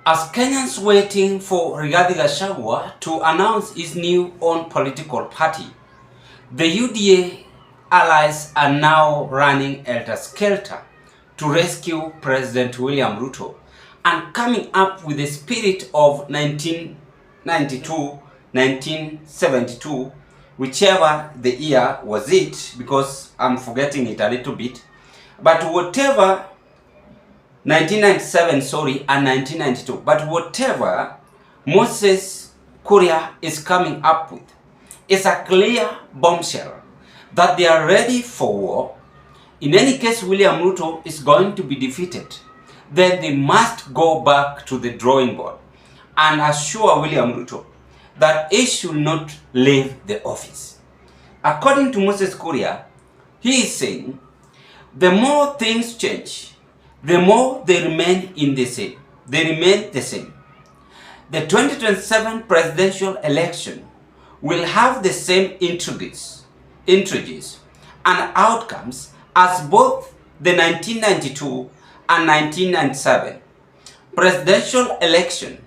As Kenyans waiting for Rigathi Gachagua to announce his new own political party, the UDA allies are now running helter-skelter to rescue President William Ruto and coming up with the spirit of 1992, 1972, whichever the year was it, because I'm forgetting it a little bit, but whatever 1997, and 1992. But whatever Moses Kuria is coming up with is a clear bombshell that they are ready for war. In any case, William Ruto is going to be defeated. Then they must go back to the drawing board and assure William Ruto that he should not leave the office. According to Moses Kuria, he is saying the more things change, the more they remain the same. The 2027 presidential election will have the same intrigues and outcomes as both the 1992 and 1997 presidential election.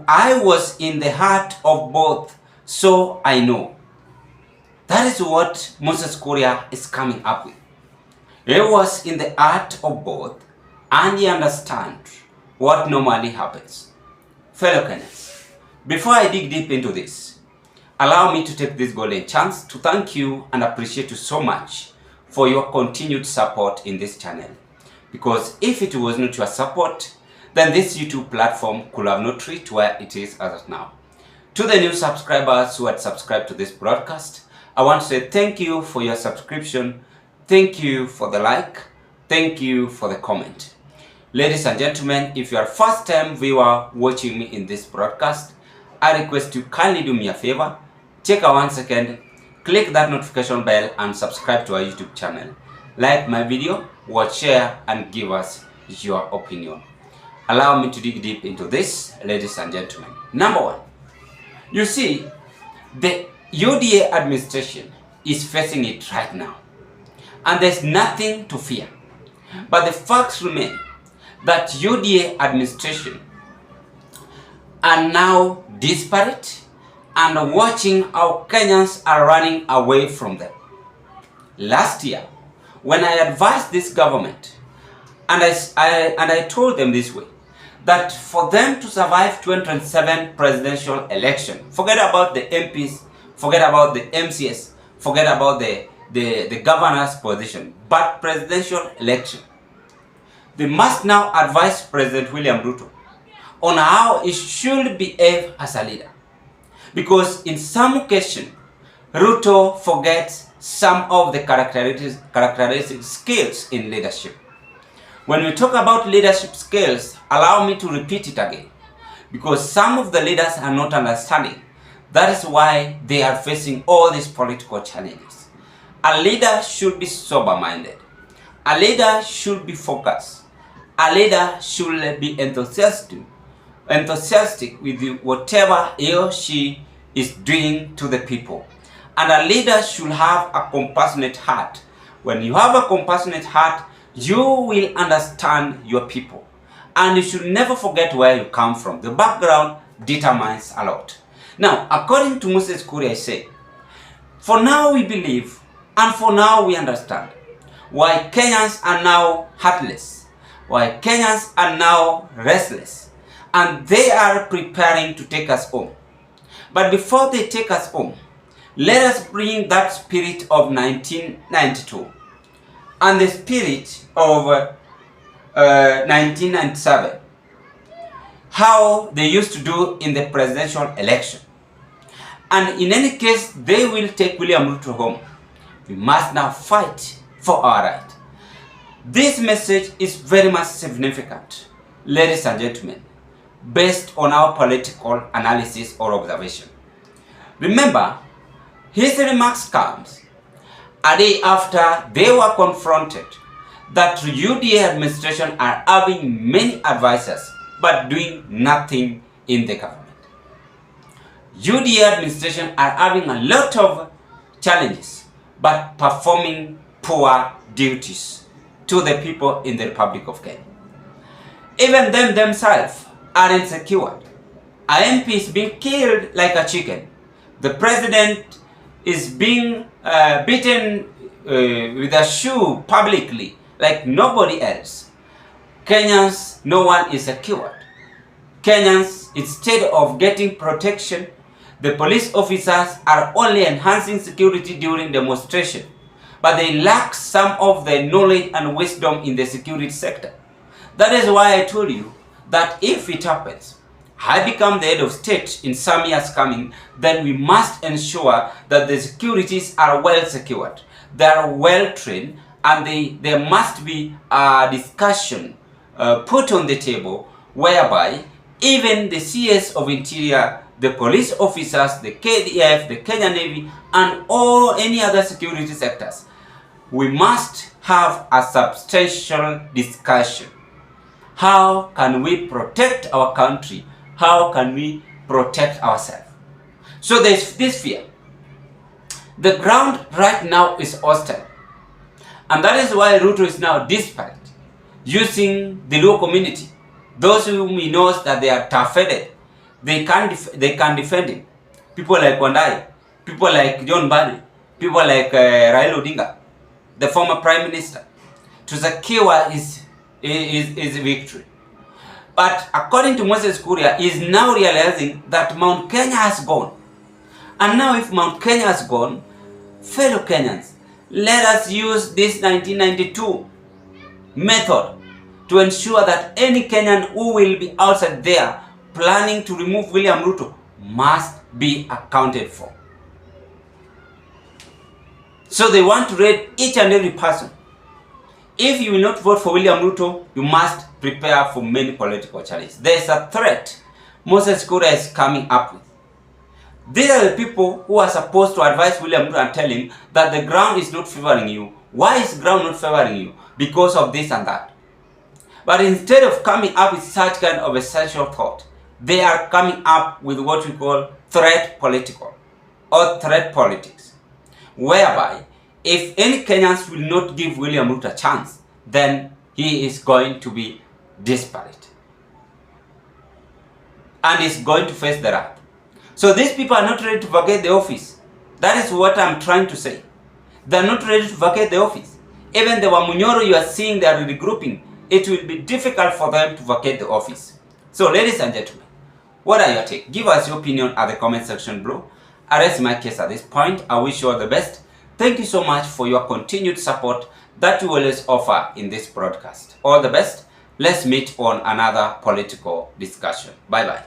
I was in the heart of both, so I know. That is what Moses Kuria is coming up with. He was in the heart of both, and he understands what normally happens. Fellow Kenyans, before I dig deep into this, allow me to take this golden chance to thank you and appreciate you so much for your continued support in this channel. Because if it was not your support, then this YouTube platform could have not reached where it is as of now. To the new subscribers who had subscribed to this broadcast, I want to say thank you for your subscription, thank you for the like, thank you for the comment. Ladies and gentlemen, if you are a first-time viewer watching me in this broadcast, I request you kindly do me a favor, take a 1 second, click that notification bell and subscribe to our YouTube channel. Like my video, watch, share and give us your opinion. Allow me to dig deep into this, ladies and gentlemen. Number one, you see, the UDA administration is facing it right now. And there's nothing to fear. But the facts remain that UDA administration are now disparate and watching how Kenyans are running away from them. Last year, when I advised this government, and I told them this way, that for them to survive 2027 presidential election, forget about the MPs, forget about the MCS, forget about the governor's position, but presidential election, they must now advise President William Ruto on how he should behave as a leader. Because in some occasion, Ruto forgets some of the characteristic skills in leadership. When we talk about leadership skills, allow me to repeat it again. Because some of the leaders are not understanding. That is why they are facing all these political challenges. A leader should be sober-minded. A leader should be focused. A leader should be enthusiastic with whatever he or she is doing to the people. And a leader should have a compassionate heart. When you have a compassionate heart, you will understand your people. And you should never forget where you come from. The background determines a lot. Now, according to Moses Kuria, I say, for now we believe and for now we understand why Kenyans are now heartless, why Kenyans are now restless, and they are preparing to take us home. But before they take us home, let us bring that spirit of 1992 and the spirit of 1997, how they used to do in the presidential election. And in any case, they will take William Ruto home. We must now fight for our right. This message is very much significant, ladies and gentlemen, based on our political analysis or observation. Remember, his remarks comes a day after they were confronted that UDA administration are having many advisors but doing nothing in the government. UDA administration are having a lot of challenges but performing poor duties to the people in the Republic of Kenya. Even them themselves aren't secured. Our MP is being killed like a chicken. The president is being beaten with a shoe publicly like nobody else. Kenyans, no one is secured. Kenyans, instead of getting protection, the police officers are only enhancing security during demonstration, but they lack some of the knowledge and wisdom in the security sector. That is why I told you that if it happens, I become the head of state in some years coming, then we must ensure that the securities are well secured, they are well trained, and there must be a discussion put on the table whereby even the CS of Interior, the police officers, the KDF, the Kenya Navy, and any other security sectors, we must have a substantial discussion. How can we protect our country? How can we protect ourselves? So there's this fear. The ground right now is hostile. And that is why RUTO is now desperate, using the Luo community. Those whom he knows that they are tough-headed, they can defend him. People like Wandai, people like John Badi, people like Raila Odinga, the former Prime Minister, to secure his victory. But according to Moses Kuria, he is now realizing that Mount Kenya has gone. And now if Mount Kenya has gone, fellow Kenyans, let us use this 1992 method to ensure that any Kenyan who will be outside there planning to remove William Ruto must be accounted for. So they want to raid each and every person. If you will not vote for William Ruto, you must prepare for many political challenges. There is a threat Moses Kuria is coming up with. These are the people who are supposed to advise William Ruto and tell him that the ground is not favoring you. Why is ground not favoring you? Because of this and that. But instead of coming up with such kind of essential thought, they are coming up with what we call threat political or threat politics, whereby if any Kenyans will not give William Ruto a chance, then he is going to be desperate and is going to face the wrath. So these people are not ready to vacate the office. That is what I'm trying to say. They are not ready to vacate the office. Even the Wamunyoro you are seeing they are regrouping, it will be difficult for them to vacate the office. So ladies and gentlemen, what are your takes? Give us your opinion at the comment section below. I rest my case at this point. I wish you all the best. Thank you so much for your continued support that you always offer in this broadcast. All the best. Let's meet on another political discussion. Bye-bye.